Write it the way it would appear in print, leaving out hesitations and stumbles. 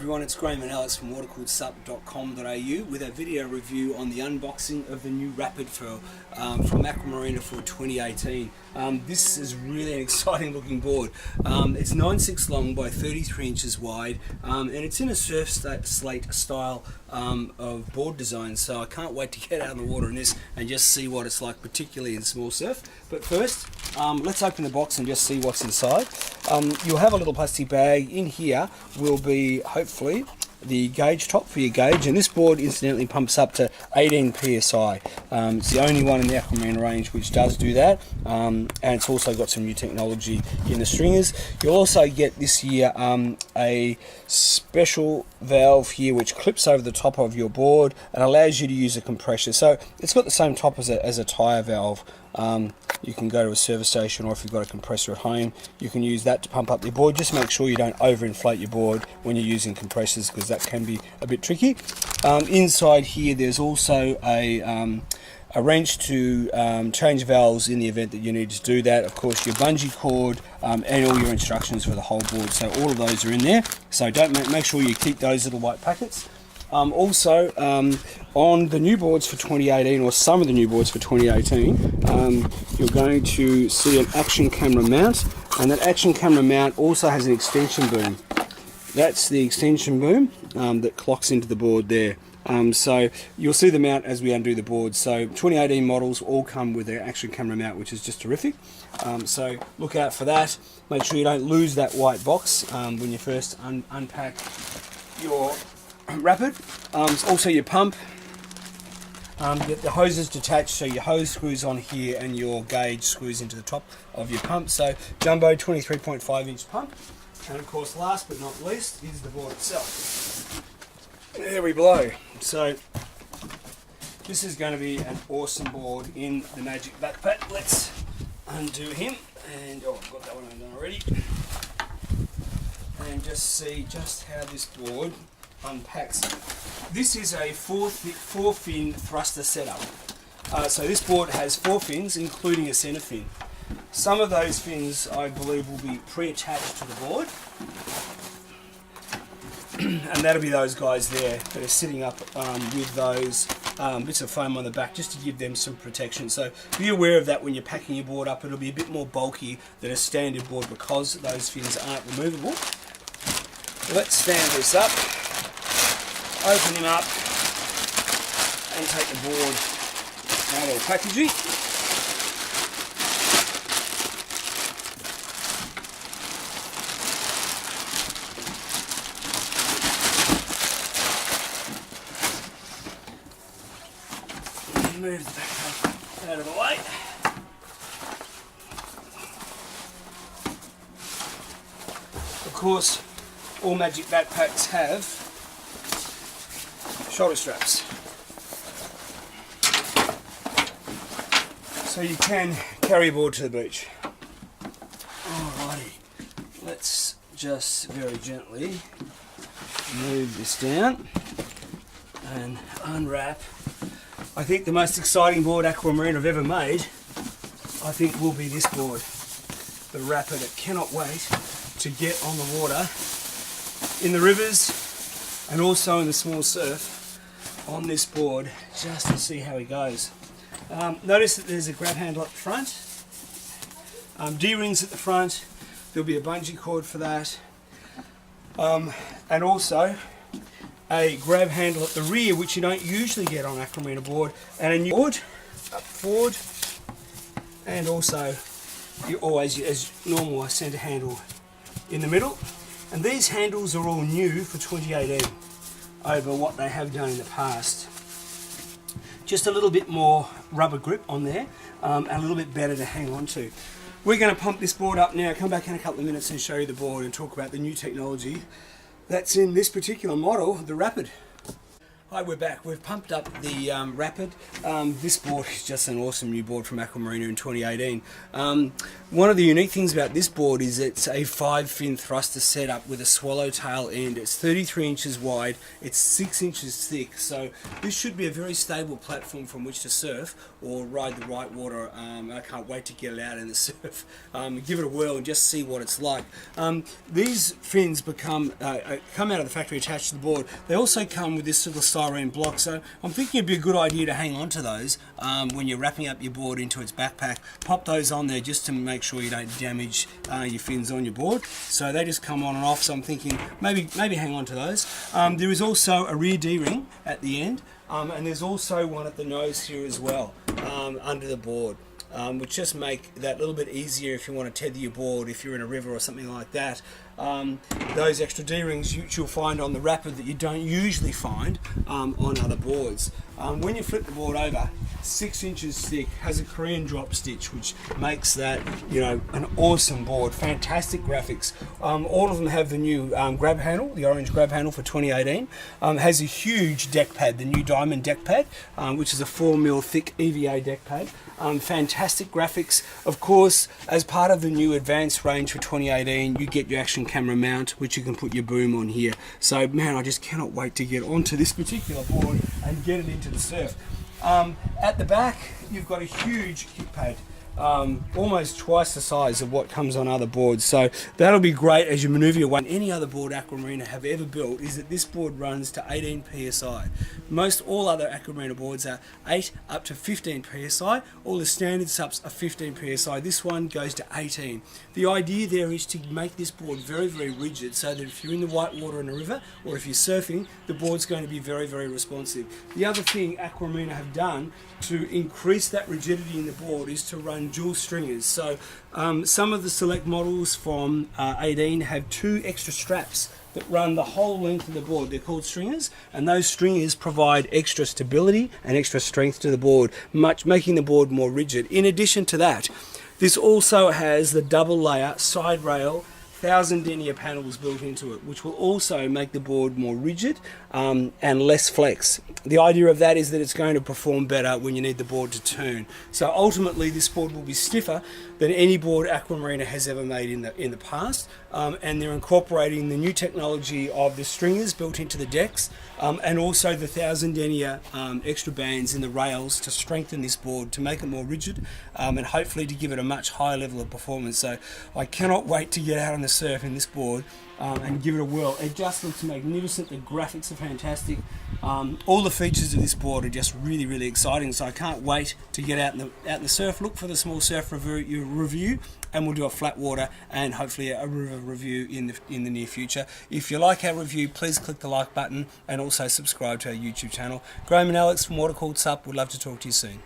everyone, it's Graham and Alex from watercoolsup.com.au with a video review on the unboxing of the new Rapid from Aqua Marina for 2018. This is really an exciting looking board. It's 9.6 long by 33 inches wide, and it's in a surf slate style of board design, so I can't wait to get out in the water in this and just see what it's like, particularly in small surf. But first, let's open the box and just see what's inside. You'll have a little plastic bag. In here will be hopefully the gauge top for your gauge, and this board incidentally pumps up to 18 psi. It's the only one in the Aqua Marina range which does do that, and it's also got some new technology in the stringers. You'll also get this year a special valve here which clips over the top of your board and allows you to use a compressor. So it's got the same top as a tyre valve. You can go to a service station, or if you've got a compressor at home, you can use that to pump up your board. Just make sure you don't overinflate your board when you're using compressors, because that can be a bit tricky. Inside here there's also a wrench to change valves in the event that you need to do that. Of course, your bungee cord and all your instructions for the whole board. So all of those are in there. So make sure you keep those little white packets. Also, on the new boards for 2018, or some of the new boards for 2018, you're going to see an action camera mount, and that action camera mount also has an extension boom. That's the extension boom that clocks into the board there. So you'll see the mount as we undo the board. So 2018 models all come with their action camera mount, which is just terrific. So look out for that. Make sure you don't lose that white box when you first unpack your Rapid. Also your pump. Get the hoses detached, so your hose screws on here and your gauge screws into the top of your pump. So jumbo 23.5 inch pump. And of course, last but not least is the board itself. There we blow. So this is going to be an awesome board in the magic backpack. Let's undo him, and oh, I've got that one undone already. And just see just how this board unpacks. This is a four fin thruster setup. So this board has 4 fins, including a centre fin. Some of those fins, I believe, will be pre-attached to the board, and that'll be those guys there that are sitting up with those bits of foam on the back, just to give them some protection. So be aware of that when you're packing your board up. It'll be a bit more bulky than a standard board because those fins aren't removable. Let's stand this up, open him up, and take the board out of the packaging. Move the backpack out of the way. Of course, all magic backpacks have shoulder straps, so you can carry a board to the beach. Alrighty, let's just very gently move this down and unwrap. I think the most exciting board Aqua Marina have ever made, I think, will be this board, the Rapid. I cannot wait to get on the water in the rivers and also in the small surf on this board, just to see how he goes. Notice that there's a grab handle at the front, D-rings at the front. There'll be a bungee cord for that, and also a grab handle at the rear, which you don't usually get on Aqua Marina board, and a new board up forward, and also you always, as normal, a centre handle in the middle. And these handles are all new for 2018 over what they have done in the past. Just a little bit more rubber grip on there, and a little bit better to hang on to. We're going to pump this board up now, come back in a couple of minutes and show you the board and talk about the new technology that's in this particular model, the Rapid. Hi, we're back. We've pumped up the Rapid. This board is just an awesome new board from Aqua Marina in 2018. One of the unique things about this board is it's a 5-fin thruster setup with a swallowtail end. It's 33 inches wide, it's 6 inches thick, so this should be a very stable platform from which to surf or ride the right water. I can't wait to get it out in the surf, give it a whirl and just see what it's like. These fins come out of the factory attached to the board. They also come with this little styrene block, so I'm thinking it'd be a good idea to hang on to those when you're wrapping up your board into its backpack. Pop those on there just to make sure you don't damage your fins on your board. So they just come on and off, so I'm thinking maybe hang on to those. There is also a rear D-ring at the end, and there's also one at the nose here as well, under the board. Which just make that a little bit easier if you want to tether your board if you're in a river or something like that. Those extra D-rings you'll find on the Rapid that you don't usually find on other boards. When you flip the board over, 6 inches thick, has a Korean drop stitch, which makes that, you know, an awesome board. Fantastic graphics. All of them have the new grab handle, the orange grab handle for 2018. Has a huge deck pad, the new Diamond deck pad, which is a 4mm thick EVA deck pad. Fantastic graphics. Of course, as part of the new advanced range for 2018, you get your action camera mount, which you can put your boom on here. So, man, I just cannot wait to get onto this particular board and get it into the surf. At the back, you've got a huge kick pad. Almost twice the size of what comes on other boards, so that'll be great as you maneuver your way. Any other board Aqua Marina have ever built is that this board runs to 18 psi. All other Aqua Marina boards are 8 up to 15 psi. All the standard subs are 15 psi. This one goes to 18. The idea there is to make this board very, very rigid, so that if you're in the white water in a river or if you're surfing, the board's going to be very, very responsive. The other thing Aqua Marina have done to increase that rigidity in the board is to run dual stringers. So some of the select models from 18 have 2 extra straps that run the whole length of the board. They're called stringers, and those stringers provide extra stability and extra strength to the board, making the board more rigid. In addition to that, this also has the double layer side rail 1000 denier panels built into it, which will also make the board more rigid and less flex. The idea of that is that it's going to perform better when you need the board to turn. So ultimately, this board will be stiffer than any board Aqua Marina has ever made in the past, and they're incorporating the new technology of the stringers built into the decks, and also the 1000 denier extra bands in the rails to strengthen this board, to make it more rigid, and hopefully to give it a much higher level of performance. So I cannot wait to get out on the surf in this board and give it a whirl. It just looks magnificent. The graphics are fantastic. All the features of this board are just really, really exciting. So I can't wait to get out in the surf. Look for the small surf review, and we'll do a flat water and hopefully a river review in the near future. If you like our review, please click the like button and also subscribe to our YouTube channel. Graham and Alex from Water Called Sup. We'd love to talk to you soon.